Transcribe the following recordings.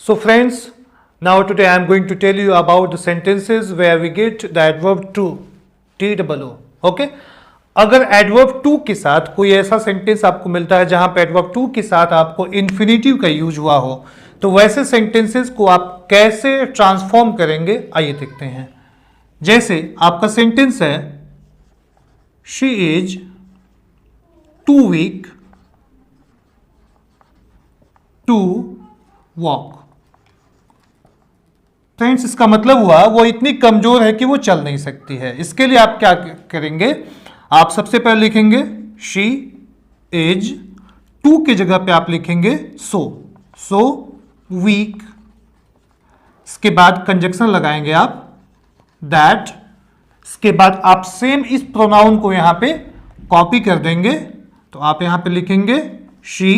So friends, now today I am going to tell you about the sentences where we get the adverb to, TOO. Okay? अगर adverb to के साथ कोई ऐसा sentence आपको मिलता है जहां पे एडवर्ब टू के साथ आपको इन्फिनेटिव का यूज हुआ हो, तो वैसे सेंटेंसेस को आप कैसे ट्रांसफॉर्म करेंगे आइए देखते हैं। जैसे आपका सेंटेंस है she is too weak to walk. Friends, इसका मतलब हुआ वो इतनी कमजोर है कि वो चल नहीं सकती है। इसके लिए आप क्या करेंगे, आप सबसे पहले लिखेंगे शी इज, टू की जगह पे आप लिखेंगे सो वीक। इसके बाद कंजक्शन लगाएंगे आप दैट। इसके बाद आप सेम इस प्रोनाउन को यहां पे कॉपी कर देंगे, तो आप यहां पे लिखेंगे शी।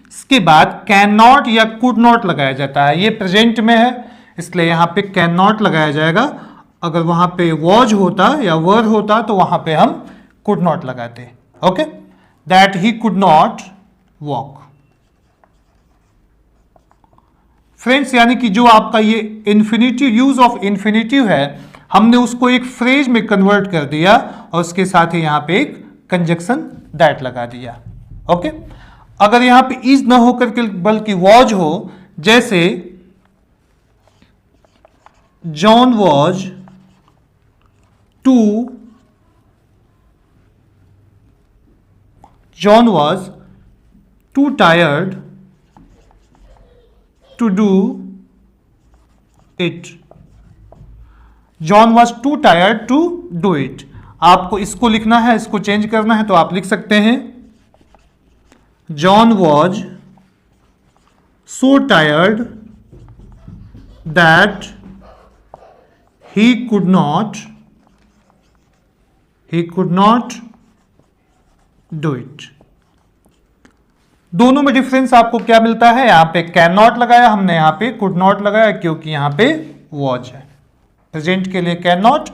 इसके बाद कैन नॉट या कुड नॉट लगाया जाता है, ये प्रेजेंट में है इसलिए यहां पे कैन नॉट लगाया जाएगा। अगर वहां पे वॉज होता या वर होता तो वहां पे हम कुड नॉट लगाते। Okay, that he could not walk. Friends, यानी कि जो आपका ये इन्फिनिटिव, यूज ऑफ इन्फिनिटिव है, हमने उसको एक फ्रेज में कन्वर्ट कर दिया और उसके साथ ही यहां पे एक कंजक्शन दैट लगा दिया। ओके, अगर यहां पे इज ना होकर के बल्कि वॉज हो, जैसे John was too tired to do it. John was too tired to do it. आपको इसको लिखना है, इसको चेंज करना है तो आप लिख सकते हैं John was so tired that he could not do it। दोनों में डिफरेंस आपको क्या मिलता है, यहां पे कैन नॉट लगाया हमने, यहां पे कुड नॉट लगाया क्योंकि यहां पे वॉज है। प्रेजेंट के लिए कैन नॉट,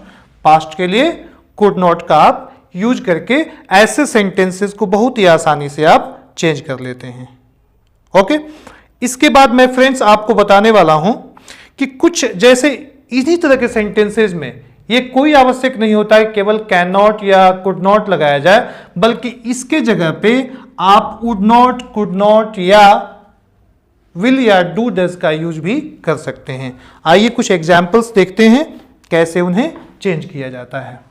पास्ट के लिए कुड नॉट का आप यूज करके ऐसे सेंटेंसेस को बहुत ही आसानी से आप चेंज कर लेते हैं। ओके, इसके बाद मैं फ्रेंड्स आपको बताने वाला हूं कि कुछ जैसे इसी तरह के सेंटेंसेस में ये कोई आवश्यक नहीं होता है केवल कैन नॉट या कुड नॉट लगाया जाए, बल्कि इसके जगह पे आप वुड नॉट, कुड नॉट या विल या डू डज का यूज भी कर सकते हैं। आइए कुछ एग्जांपल्स देखते हैं कैसे उन्हें चेंज किया जाता है।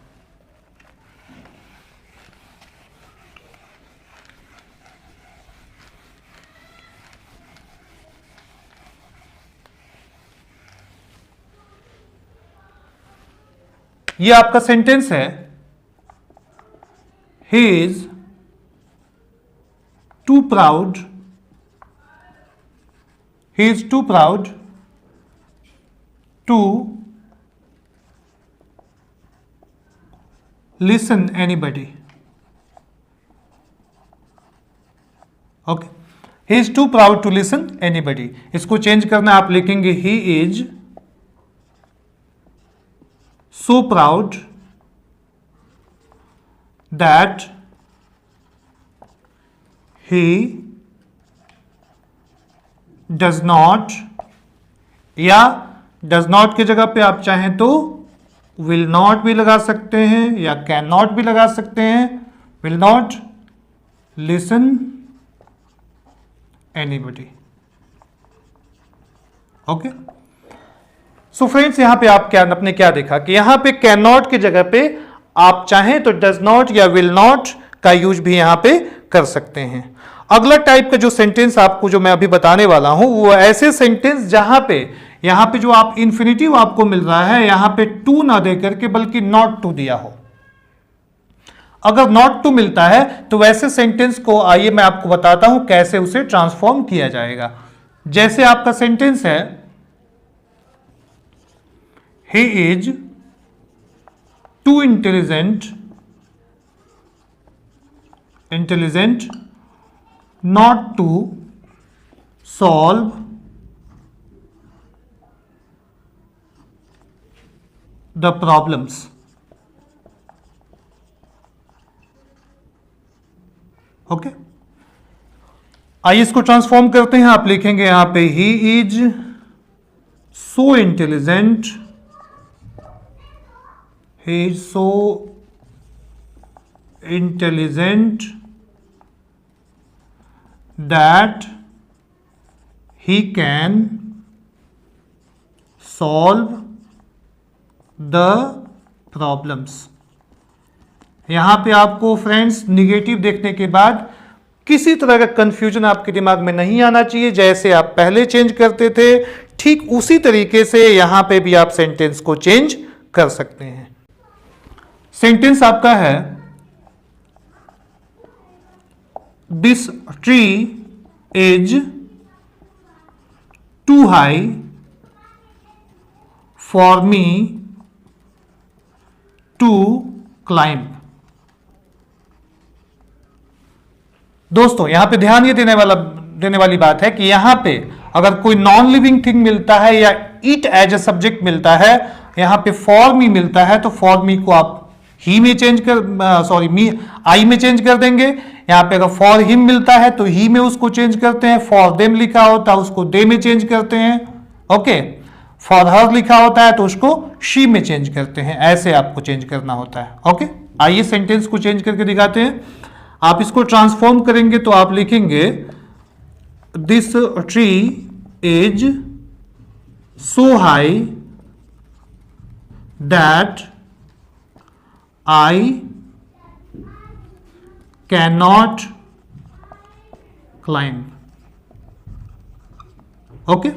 ये आपका सेंटेंस है he is too proud to listen anybody. Okay, he is too proud to listen anybody. इसको चेंज करना आप लिखेंगे he is so proud that he does not, या does not की जगह पे आप चाहें तो will not भी लगा सकते हैं या can not भी लगा सकते हैं। will not listen anybody। Okay, so friends, यहां पे आप आपने क्या देखा कि यहां पे कैन नॉट की जगह पे आप चाहें तो डज नॉट या विल नॉट का यूज भी यहां पे कर सकते हैं। अगला टाइप का जो सेंटेंस आपको जो मैं अभी बताने वाला हूं वो ऐसे सेंटेंस जहां पे यहां पे जो आप इन्फिनिटिव आपको मिल रहा है यहां पे टू ना दे करके बल्कि नॉट टू दिया हो। अगर नॉट टू मिलता है तो वैसे सेंटेंस को आइए मैं आपको बताता हूं कैसे उसे ट्रांसफॉर्म किया जाएगा। जैसे आपका सेंटेंस है he is too intelligent not to solve the problems। Okay, आइए इसको ट्रांसफॉर्म करते हैं। आप लिखेंगे यहां पे ही is so intelligent, he is so intelligent that he can solve the problems। यहां पे आपको फ्रेंड्स निगेटिव देखने के बाद किसी तरह का कंफ्यूजन आपके दिमाग में नहीं आना चाहिए। जैसे आप पहले चेंज करते थे ठीक उसी तरीके से यहां पे भी आप सेंटेंस को चेंज कर सकते हैं। सेंटेंस आपका है this tree is too high for me to climb. दोस्तों यहां पे ध्यान ये देने वाली बात है कि यहां पे अगर कोई नॉन लिविंग थिंग मिलता है या इट एज ए सब्जेक्ट मिलता है, यहां पे फॉर मी मिलता है तो फॉर मी को आप ही में चेंज कर मी आई में चेंज कर देंगे। यहां पे अगर फॉर हिम मिलता है तो ही में उसको चेंज करते हैं। फॉर देम लिखा होता है उसको दे में चेंज करते हैं। ओके, फॉर हर लिखा होता है तो उसको शी में चेंज करते हैं। ऐसे आपको चेंज करना होता है। ओके, आइए सेंटेंस को चेंज करके दिखाते हैं। आप इसको ट्रांसफॉर्म करेंगे तो आप लिखेंगे this tree is so high that I can not climb. Okay,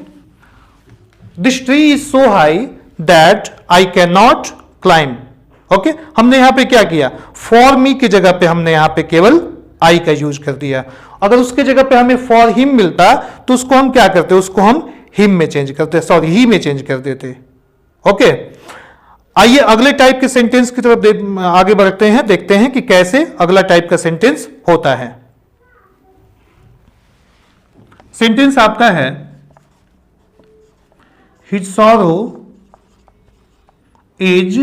this tree is so high that I can not climb. Okay, हमने यहां पे क्या किया, फॉर मी की जगह पे हमने यहां पे केवल आई का यूज कर दिया। अगर उसके जगह पे हमें फॉर हिम मिलता तो उसको हम क्या करते, उसको हम हिम में चेंज करते, ही में चेंज कर देते। ओके, आइए अगले टाइप के सेंटेंस की तरफ आगे बढ़ते हैं, देखते हैं कि कैसे अगला टाइप का सेंटेंस होता है। सेंटेंस आपका है his sorrow is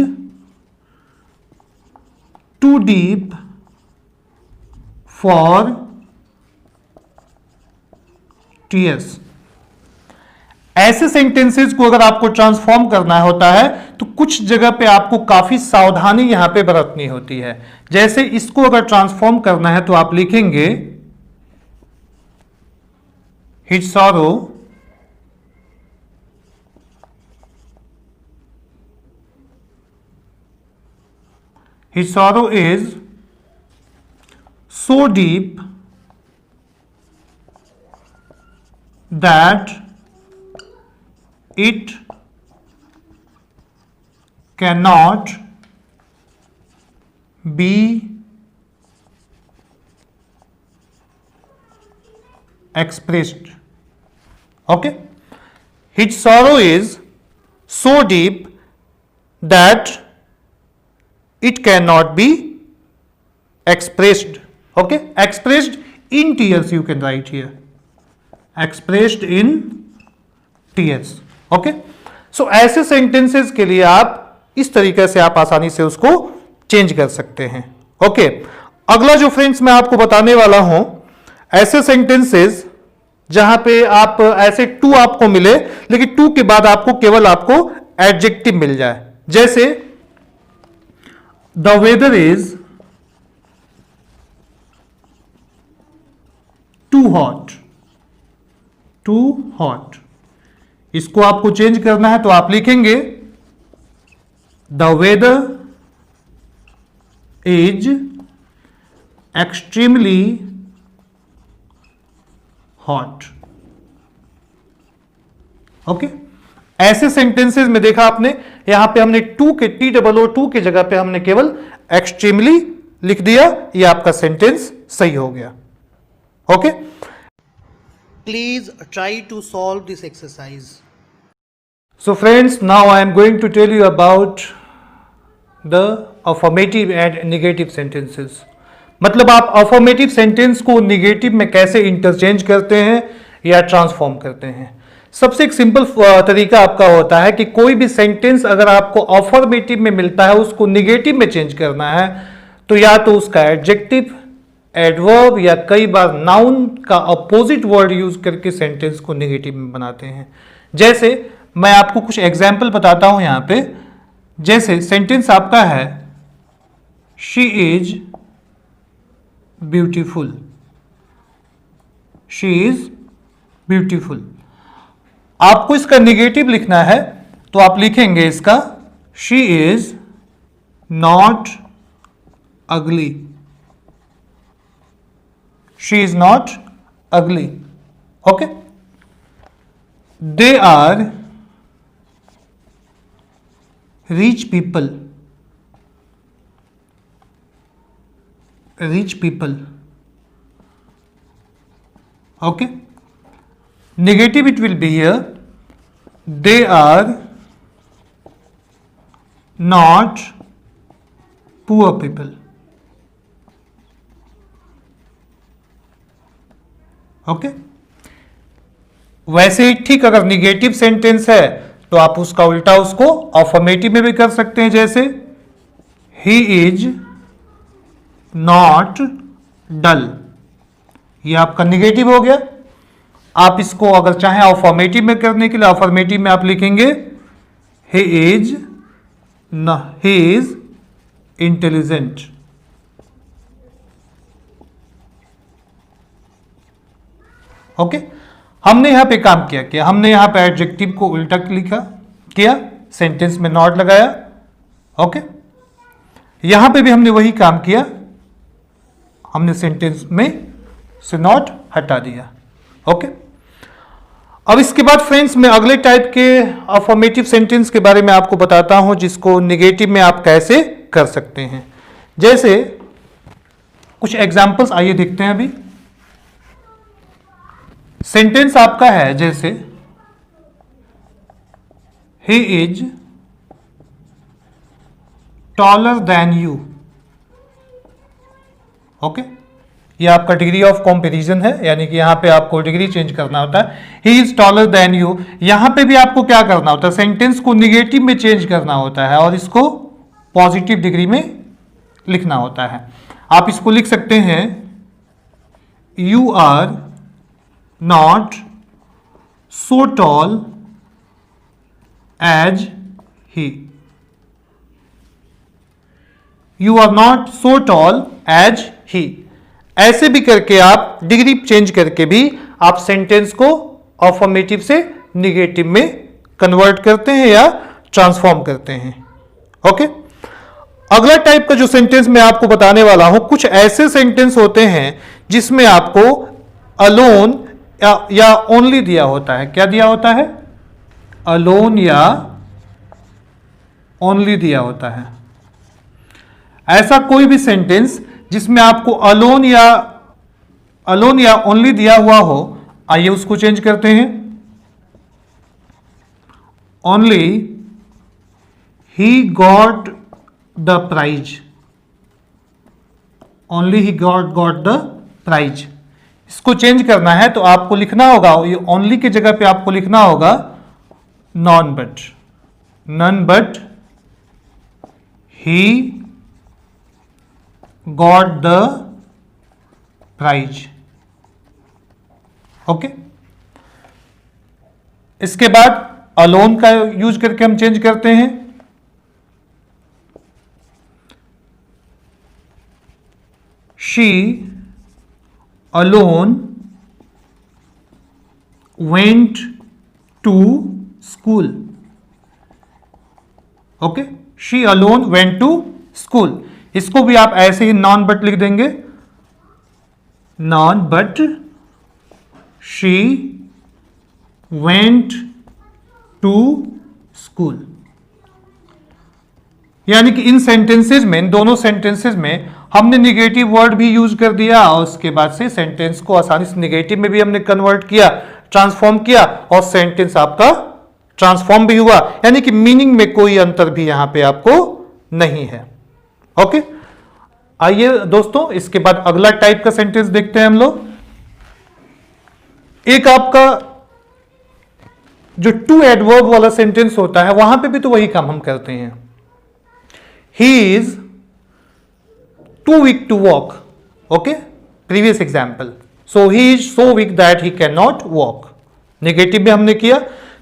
too deep for tears. ऐसे सेंटेंसेस को अगर आपको ट्रांसफॉर्म करना होता है तो कुछ जगह पे आपको काफी सावधानी यहां पे बरतनी होती है। जैसे इसको अगर ट्रांसफॉर्म करना है तो आप लिखेंगे his sorrow his sorrow is so deep that it cannot be expressed। Okay, his sorrow is so deep that it cannot be expressed। Okay, expressed in tears you can write here, expressed in tears। Okay, so ऐसे sentences के लिए आप इस तरीके से आप आसानी से उसको चेंज कर सकते हैं। Okay, अगला जो फ्रेंड्स मैं आपको बताने वाला हूं, ऐसे sentences जहां पे आप ऐसे टू आपको मिले लेकिन टू के बाद आपको केवल आपको एडजेक्टिव मिल जाए। जैसे The weather is too hot, too hot। इसको आपको चेंज करना है तो आप लिखेंगे The weather is extremely hot। Okay, ऐसे सेंटेंसेस में देखा आपने, यहां पे हमने टू के TOO की जगह पे हमने केवल एक्सट्रीमली लिख दिया, ये आपका सेंटेंस सही हो गया। Okay, please try to solve this exercise. So friends, now I am going to tell you about the affirmative and negative sentences. मतलब आप अफर्मेटिव सेंटेंस को नेगेटिव में कैसे इंटरचेंज करते हैं या ट्रांसफॉर्म करते हैं। सबसे एक सिंपल तरीका आपका होता है कि कोई भी सेंटेंस अगर आपको अफर्मेटिव में मिलता है उसको नेगेटिव में चेंज करना है तो या तो उसका एडजेक्टिव, एडवर्ब या कई बार नाउन का अपोजिट वर्ड यूज करके सेंटेंस को नेगेटिव में बनाते हैं। जैसे मैं आपको कुछ एग्जाम्पल बताता हूं यहां पे। जैसे सेंटेंस आपका है she is beautiful, she is beautiful. आपको इसका निगेटिव लिखना है तो आप लिखेंगे इसका she is not ugly, she is not ugly. Okay, they are rich people, rich people. Okay, negative it will be here, they are not poor people। Okay, वैसे ही ठीक अगर निगेटिव सेंटेंस है तो आप उसका उल्टा उसको अफर्मेटिव में भी कर सकते हैं। जैसे ही इज नॉट डल, ये आपका निगेटिव हो गया। आप इसको अगर चाहें अफर्मेटिव में करने के लिए, अफर्मेटिव में आप लिखेंगे ही इज इंटेलिजेंट। ओके, हमने यहां पे काम किया हमने यहां पे एडजेक्टिव को उल्टा लिखा किया, सेंटेंस में नॉट लगाया। ओके, यहां पे भी हमने वही काम किया, हमने सेंटेंस में से नॉट हटा दिया। ओके, अब इसके बाद फ्रेंड्स मैं अगले टाइप के अफर्मेटिव सेंटेंस के बारे में आपको बताता हूं जिसको निगेटिव में आप कैसे कर सकते हैं। जैसे कुछ एग्जांपल्स आइए देखते हैं। अभी सेंटेंस आपका है जैसे he is taller than you. Okay, ये आपका डिग्री ऑफ कंपैरिजन है, यानी कि यहां पे आपको डिग्री चेंज करना होता है। He is taller than you, यहां पे भी आपको क्या करना होता है, सेंटेंस को निगेटिव में चेंज करना होता है और इसको पॉजिटिव डिग्री में लिखना होता है। आप इसको लिख सकते हैं you are not so tall as he, you are not so tall as he. ऐसे भी करके आप डिग्री चेंज करके भी आप सेंटेंस को अफर्मेटिव से निगेटिव में कन्वर्ट करते हैं या ट्रांसफॉर्म करते हैं। ओके, अगला टाइप का जो सेंटेंस मैं आपको बताने वाला हूं, कुछ ऐसे सेंटेंस होते हैं जिसमें आपको अलोन या ओनली दिया होता है। क्या दिया होता है, अलोन या ओनली दिया होता है। ऐसा कोई भी सेंटेंस जिसमें आपको अलोन या ओनली दिया हुआ हो, आइए उसको चेंज करते हैं। Only he got the prize, only he got the prize. इसको चेंज करना है तो आपको लिखना होगा, ये ओनली की जगह पे आपको लिखना होगा none but he got the prize. Okay, इसके बाद अलोन का यूज करके हम चेंज करते हैं। She alone went to school. Okay, she alone went to school. इसको भी आप ऐसे ही नॉन बट लिख देंगे, none but she went to school. यानी कि इन सेंटेंसेस में, इन दोनों सेंटेंसेस में हमने निगेटिव वर्ड भी यूज कर दिया और उसके बाद से सेंटेंस को आसानी से निगेटिव में भी हमने कन्वर्ट किया, ट्रांसफॉर्म किया और सेंटेंस आपका ट्रांसफॉर्म भी हुआ। यानी कि मीनिंग में कोई अंतर भी यहां पे आपको नहीं है। ओके, आइए दोस्तों इसके बाद अगला टाइप का सेंटेंस देखते हैं हम लोग। एक आपका जो टू एडवर्ब वाला सेंटेंस होता है वहां पे भी तो वही काम हम करते हैं। He is too weak to walk. Okay, previous example, so he is so weak that he can not walk. Negative में हमने किया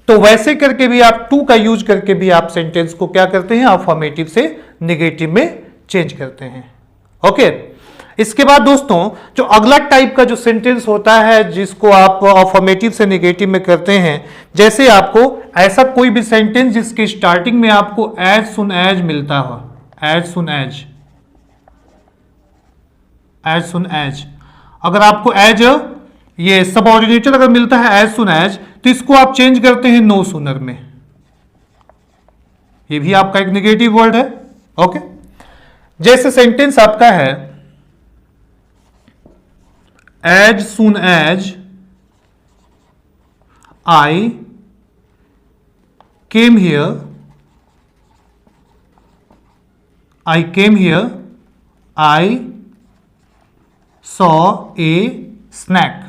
तो वैसे करके भी आप टू का यूज करके भी आप सेंटेंस को क्या करते हैं, अफर्मेटिव से नेगेटिव में चेंज करते हैं। ओके, इसके बाद दोस्तों जो अगला टाइप का जो सेंटेंस होता है जिसको आप अफर्मेटिव से नेगेटिव में करते हैं, जैसे आपको ऐसा कोई भी सेंटेंस जिसके स्टार्टिंग में आपको एज सुन एज मिलता हो, as soon as, as soon as, अगर आपको एज ये सबऑर्डिनेटर अगर मिलता है एज सुन एज, तो इसको आप चेंज करते हैं नो सूनर में, ये भी आपका एक नेगेटिव वर्ड है। ओके, जैसे सेंटेंस आपका है as soon as I came here, I came here, I saw a snake,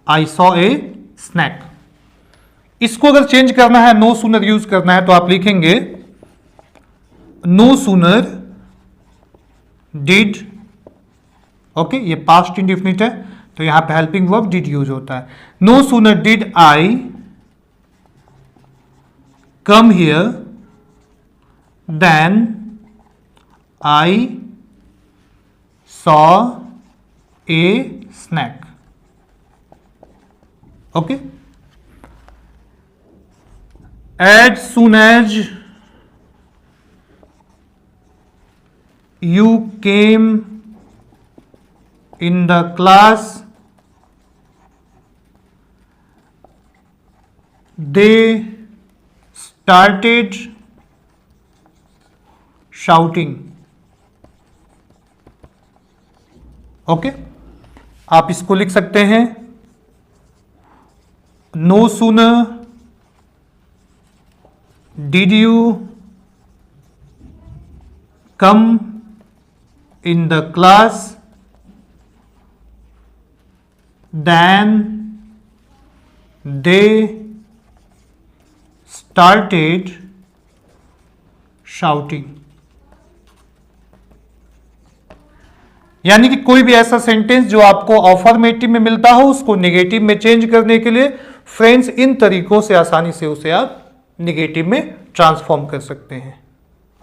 I saw a snake. इसको अगर चेंज करना है, नो सूनर यूज करना है, तो आप लिखेंगे नो सूनर डिड, ओके, ये पास्ट इंडेफिनिट है तो यहां पे हेल्पिंग वर्ब डिड यूज होता है। No sooner did I come here then I saw a snake. Okay, as soon as you came in the class, they started shouting। Okay, आप इसको लिख सकते हैं no sooner did you come in the class then they started shouting। यानी कि कोई भी ऐसा सेंटेंस जो आपको अफर्मेटिव में मिलता हो उसको नेगेटिव में चेंज करने के लिए फ्रेंड्स इन तरीकों से आसानी से उसे आप नेगेटिव में ट्रांसफॉर्म कर सकते हैं।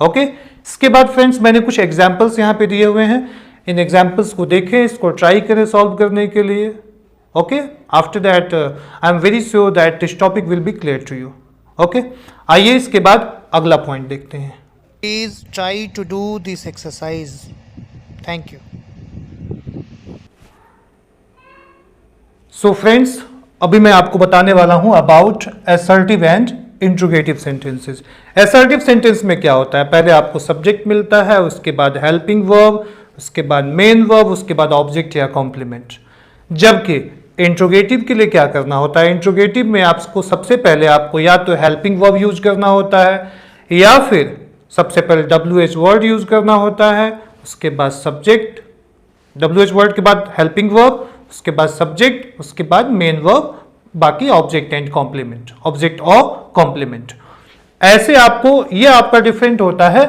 ओके, इसके बाद फ्रेंड्स मैंने कुछ एग्जाम्पल्स यहां पे दिए हुए हैं, इन एग्जाम्पल्स को देखें, इसको ट्राई करें सॉल्व करने के लिए। Okay, after that I am very sure that this topic will be clear to you. Okay, आइए इसके बाद अगला पॉइंट देखते हैं। Please try to do this exercise, thank you. So friends, अभी मैं आपको बताने वाला हूं about assertive and interrogative sentences. Assertive sentence में क्या होता है, पहले आपको सब्जेक्ट मिलता है, उसके बाद हेल्पिंग वर्ब, उसके बाद मेन वर्ब, उसके बाद ऑब्जेक्ट या कॉम्प्लीमेंट। जबकि इंट्रोगेटिव के लिए क्या करना होता है, इंट्रोगेटिव में आपको सबसे पहले आपको या तो हेल्पिंग वर्ब यूज करना होता है या फिर सबसे पहले WH वर्ड यूज करना होता है, उसके बाद सब्जेक्ट, WH वर्ड के बाद हेल्पिंग वर्ब, उसके बाद सब्जेक्ट, उसके बाद मेन वर्ब, बाकी ऑब्जेक्ट एंड कॉम्प्लीमेंट, ऑब्जेक्ट और कॉम्प्लीमेंट। ऐसे आपको, ये आपका डिफरेंट होता है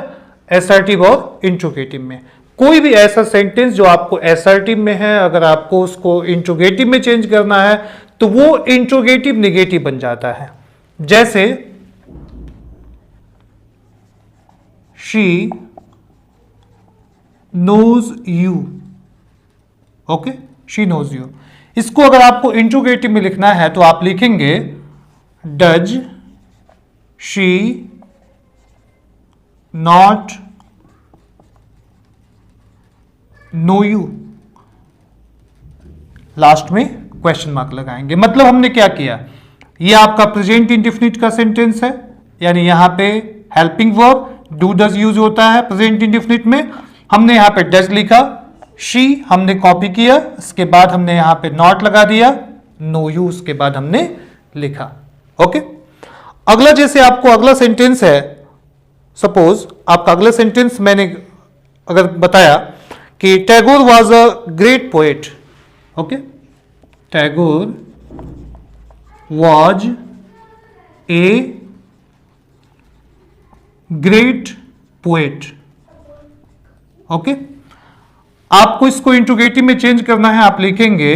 असर्टिव और इंट्रोगेटिव में। कोई भी ऐसा सेंटेंस जो आपको असर्टिव में है, अगर आपको उसको इंट्रोगेटिव में चेंज करना है तो वो इंट्रोगेटिव नेगेटिव बन जाता है। जैसे she knows you, okay, she knows you. इसको अगर आपको इंट्रोगेटिव में लिखना है तो आप लिखेंगे does she not know you, last में क्वेश्चन मार्क लगाएंगे। मतलब हमने क्या किया, ये आपका प्रेजेंट इंडेफिनिट का सेंटेंस है, यानी यहां पे helping verb do does use होता है प्रेजेंट इंडेफिनिट में। हमने यहां पे डज लिखा, शी हमने कॉपी किया, इसके बाद हमने यहां पे नॉट लगा दिया, नो यू उसके बाद हमने लिखा। ओके, अगला जैसे आपको अगला सेंटेंस है, सपोज आपका अगला सेंटेंस मैंने अगर बताया कि Tagore was a great poet, okay, Tagore was a great poet. Okay, आपको इसको इंट्रोगेटिव में चेंज करना है, आप लिखेंगे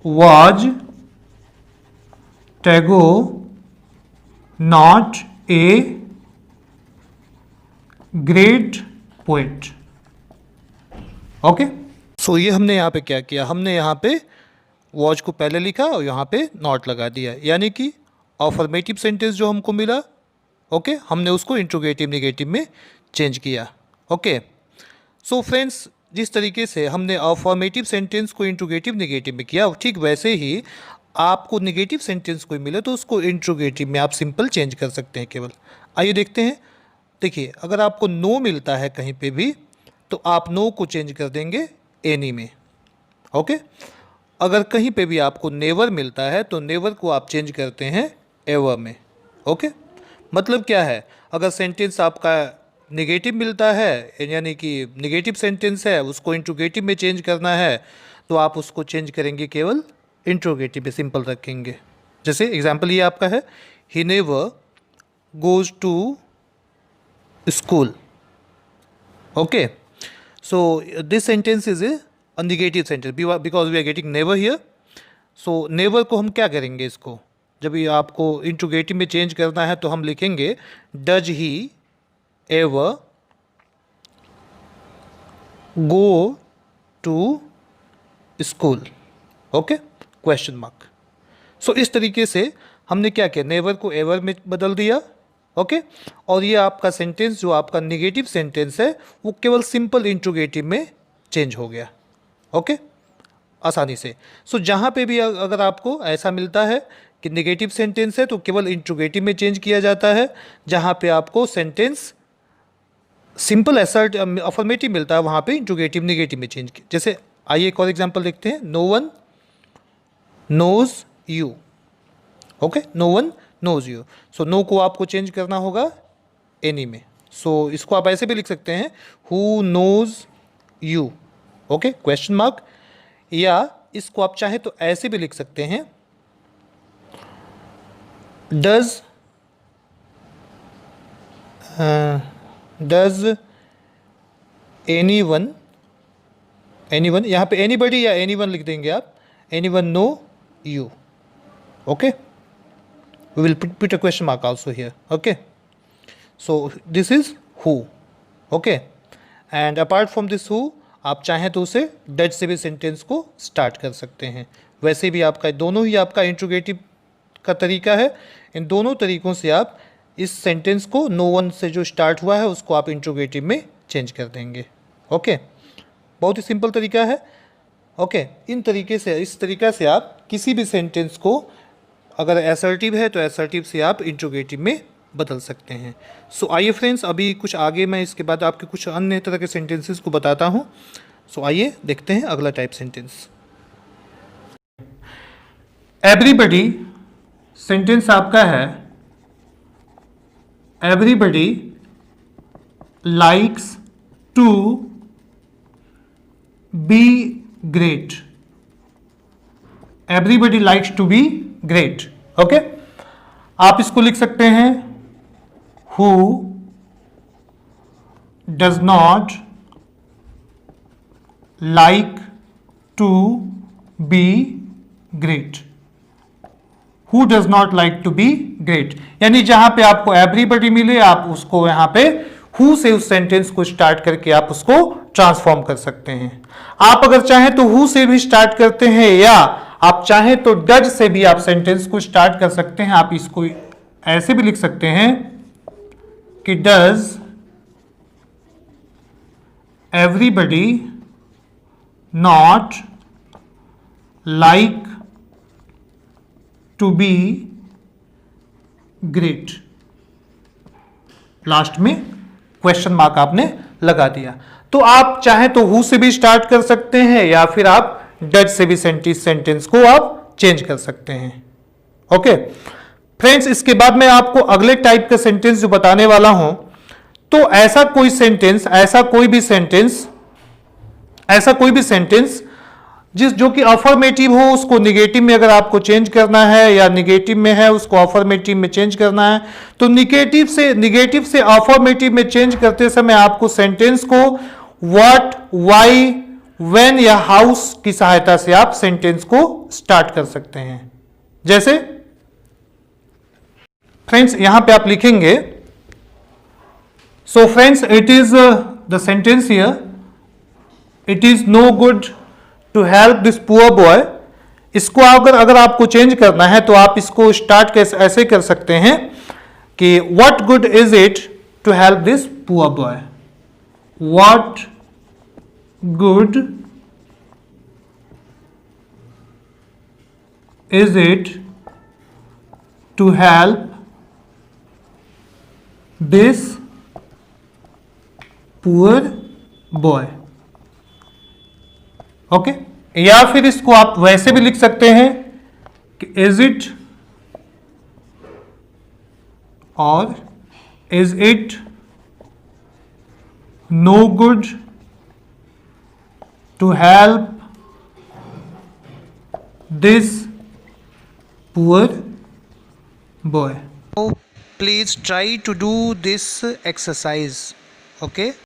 was Tagore not a great poet. Okay, so ये हमने यहाँ पे क्या किया, हमने यहाँ पे वॉच को पहले लिखा और यहाँ पे नॉट लगा दिया, यानी कि अफर्मेटिव सेंटेंस जो हमको मिला, ओके, हमने उसको इंट्रोगेटिव नेगेटिव में चेंज किया। ओके, सो फ्रेंड्स, जिस तरीके से हमने अफर्मेटिव सेंटेंस को इंट्रोगेटिव नेगेटिव में किया, ठीक वैसे ही आपको नेगेटिव सेंटेंस कोई मिले तो उसको इंट्रोगेटिव में आप सिंपल चेंज कर सकते हैं केवल। आइए देखते हैं। देखिए, अगर आपको नो मिलता है कहीं पे भी तो आप नो को चेंज कर देंगे एनी में। ओके, अगर कहीं पे भी आपको नेवर मिलता है तो नेवर को आप चेंज करते हैं एवर में। ओके, मतलब क्या है, अगर सेंटेंस आपका नेगेटिव मिलता है, यानी कि नेगेटिव सेंटेंस है, उसको इंट्रोगेटिव में चेंज करना है तो आप उसको चेंज करेंगे केवल इंट्रोगेटिव में, सिंपल रखेंगे। जैसे एग्जांपल ये आपका है, he never goes to school. Okay, so this sentence is a negative sentence because we are getting never here. so never को हम क्या करेंगे, इसको जब ये आपको इंट्रोगेटिव में चेंज करना है तो हम लिखेंगे does he ever go to school. Okay, question mark. So इस तरीके से हमने क्या किया, नेवर को एवर में बदल दिया। ओके, और ये आपका सेंटेंस जो आपका नेगेटिव सेंटेंस है वो केवल सिंपल इंट्रोगेटिव में चेंज हो गया। ओके, आसानी से। सो जहाँ पे भी अगर आपको ऐसा मिलता है कि नेगेटिव सेंटेंस है तो केवल इंट्रोगेटिव में चेंज किया जाता है, जहाँ पे आपको सेंटेंस सिंपल असर्ट अफर्मेटिव मिलता है वहाँ पे इंट्रोगेटिव नेगेटिव में चेंज किया। जैसे आइए एक और एग्जाम्पल देखते हैं, no one knows you. Okay, no one knows you. So no को आपको चेंज करना होगा एनी में। सो इसको आप ऐसे भी लिख सकते हैं, who knows you. Okay, question mark. या इसको आप चाहे तो ऐसे भी लिख सकते हैं, डज एनी वन, यहाँ पे एनीबडी या एनीवन लिख देंगे आप, anyone know you. Okay, we will put a question mark also here. Okay, so this is who. Okay, and apart from this who, आप चाहें तो उसे डज से भी सेंटेंस को स्टार्ट कर सकते हैं। वैसे भी आपका दोनों ही आपका इंट्रोगेटिव का तरीका है, इन दोनों तरीक़ों से आप इस सेंटेंस को नो वन से जो स्टार्ट हुआ है उसको आप इंट्रोगेटिव में चेंज कर देंगे। ओके, बहुत ही सिंपल तरीका है। ओके, इन तरीके से, इस तरीका से आप किसी भी सेंटेंस को, अगर असर्टिव है तो असर्टिव से आप इंट्रोगेटिव में बदल सकते हैं। सो आइए फ्रेंड्स, अभी कुछ आगे मैं इसके बाद आपके कुछ अन्य तरह के सेंटेंसेस को बताता हूँ। सो आइए देखते हैं अगला टाइप सेंटेंस। एवरीबडी सेंटेंस आपका है, everybody likes to be great. Everybody likes to be great. Okay, आप इसको लिख सकते हैं, who does not like to be great. Who does not like to be great, यानी जहां पे आपको एवरीबडी मिले आप उसको यहां पे हु से उस सेंटेंस को स्टार्ट करके आप उसको ट्रांसफॉर्म कर सकते हैं। आप अगर चाहें तो हु से भी स्टार्ट करते हैं, या आप चाहें तो डज से भी आप सेंटेंस को स्टार्ट कर सकते हैं। आप इसको ऐसे भी लिख सकते हैं कि does everybody not like to be great. Last में क्वेश्चन मार्क आपने लगा दिया। तो आप चाहे तो हु से भी स्टार्ट कर सकते हैं या फिर आप डज से भी सेंटेंस को आप चेंज कर सकते हैं। ओके फ्रेंड्स, इसके बाद मैं आपको अगले टाइप का सेंटेंस जो बताने वाला हूं, तो ऐसा कोई भी सेंटेंस जो कि अफर्मेटिव हो, उसको निगेटिव में अगर आपको चेंज करना है, या निगेटिव में है उसको अफर्मेटिव में चेंज करना है, तो निगेटिव से अफर्मेटिव में चेंज करते समय आपको सेंटेंस को व्हाट, व्हाई, व्हेन या हाउ की सहायता से आप सेंटेंस को स्टार्ट कर सकते हैं। जैसे फ्रेंड्स यहाँ पे आप लिखेंगे, so friends it is the sentence here, it is no good to help this poor boy. इसको अगर आपको चेंज करना है तो आप इसको स्टार्ट कैसे ऐसे कर सकते हैं कि what good is it to help this poor boy, what good is it to help this poor boy. Okay, या फिर इसको आप वैसे भी लिख सकते हैं कि इज इट और is it no good to help this poor boy. Please try to do this exercise. Okay.